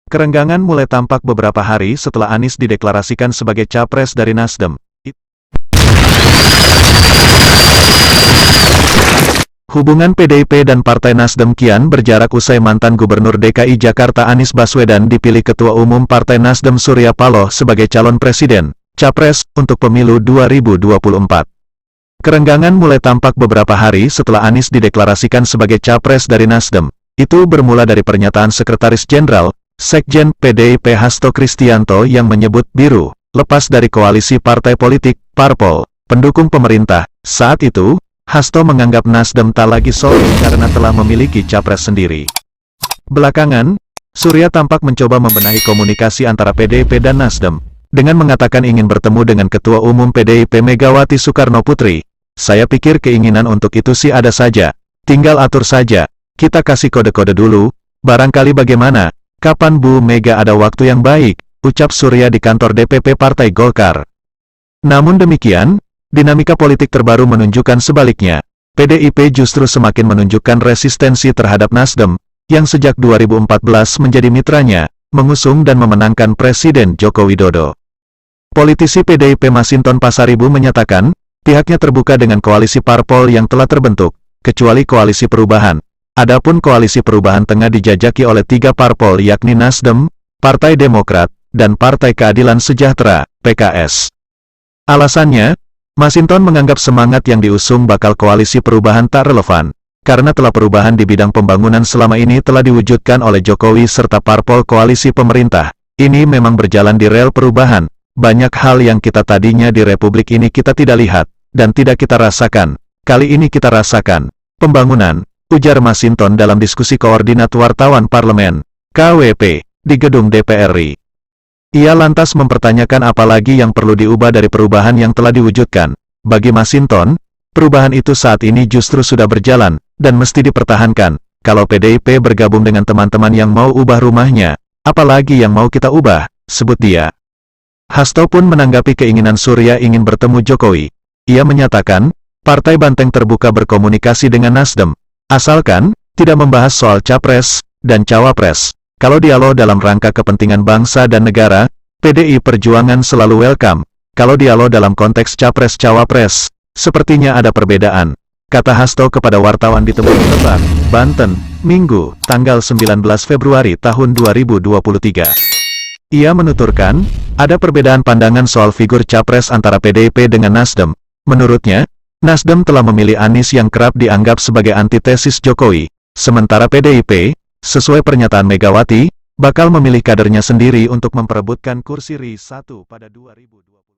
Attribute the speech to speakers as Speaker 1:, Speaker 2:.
Speaker 1: Kerenggangan mulai tampak beberapa hari setelah Anies dideklarasikan sebagai capres dari Nasdem. Hubungan PDIP dan Partai Nasdem kian berjarak usai mantan Gubernur DKI Jakarta Anies Baswedan dipilih Ketua Umum Partai Nasdem Surya Paloh sebagai calon presiden, capres, untuk pemilu 2024. Kerenggangan mulai tampak beberapa hari setelah Anies dideklarasikan sebagai capres dari Nasdem. Itu bermula dari pernyataan Sekretaris Jenderal, Sekjen PDIP Hasto Kristianto yang menyebut Biru lepas dari koalisi partai politik, Parpol, pendukung pemerintah. Saat itu, Hasto menganggap Nasdem tak lagi solid karena telah memiliki capres sendiri. Belakangan, Surya tampak mencoba membenahi komunikasi antara PDIP dan Nasdem, dengan mengatakan ingin bertemu dengan Ketua Umum PDIP Megawati Soekarnoputri. Saya pikir keinginan untuk itu sih ada saja, tinggal atur saja, kita kasih kode-kode dulu, barangkali bagaimana, kapan Bu Mega ada waktu yang baik, ucap Surya di kantor DPP Partai Golkar. Namun demikian, dinamika politik terbaru menunjukkan sebaliknya. PDIP justru semakin menunjukkan resistensi terhadap Nasdem, yang sejak 2014 menjadi mitranya, mengusung dan memenangkan Presiden Joko Widodo. Politisi PDIP Masinton Pasaribu menyatakan, pihaknya terbuka dengan koalisi parpol yang telah terbentuk, kecuali koalisi perubahan. Adapun koalisi perubahan tengah dijajaki oleh 3 parpol yakni Nasdem, Partai Demokrat, dan Partai Keadilan Sejahtera, PKS. Alasannya, Masinton menganggap semangat yang diusung bakal koalisi perubahan tak relevan, karena telah perubahan di bidang pembangunan selama ini telah diwujudkan oleh Jokowi serta parpol koalisi pemerintah. Ini memang berjalan di rel perubahan, banyak hal yang kita tadinya di Republik ini kita tidak lihat, dan tidak kita rasakan, kali ini kita rasakan. Pembangunan, ujar Masinton dalam diskusi koordinat wartawan parlemen, KWP, di gedung DPR RI. Ia lantas mempertanyakan apa lagi yang perlu diubah dari perubahan yang telah diwujudkan. Bagi Masinton, perubahan itu saat ini justru sudah berjalan, dan mesti dipertahankan. Kalau PDIP bergabung dengan teman-teman yang mau ubah rumahnya, apalagi yang mau kita ubah, sebut dia. Hasto pun menanggapi keinginan Surya ingin bertemu Jokowi. Ia menyatakan, Partai Banteng terbuka berkomunikasi dengan Nasdem, asalkan tidak membahas soal capres dan cawapres. Kalau dialog dalam rangka kepentingan bangsa dan negara, PDI Perjuangan selalu welcome. Kalau dialog dalam konteks capres-cawapres, sepertinya ada perbedaan, kata Hasto kepada wartawan di Tembung Lebak, Banten, Minggu, tanggal 19 Februari tahun 2023. Ia menuturkan, ada perbedaan pandangan soal figur capres antara PDIP dengan Nasdem. Menurutnya, Nasdem telah memilih Anies yang kerap dianggap sebagai antitesis Jokowi, sementara PDIP, sesuai pernyataan Megawati, bakal memilih kadernya sendiri untuk memperebutkan kursi RI 1 pada 2020.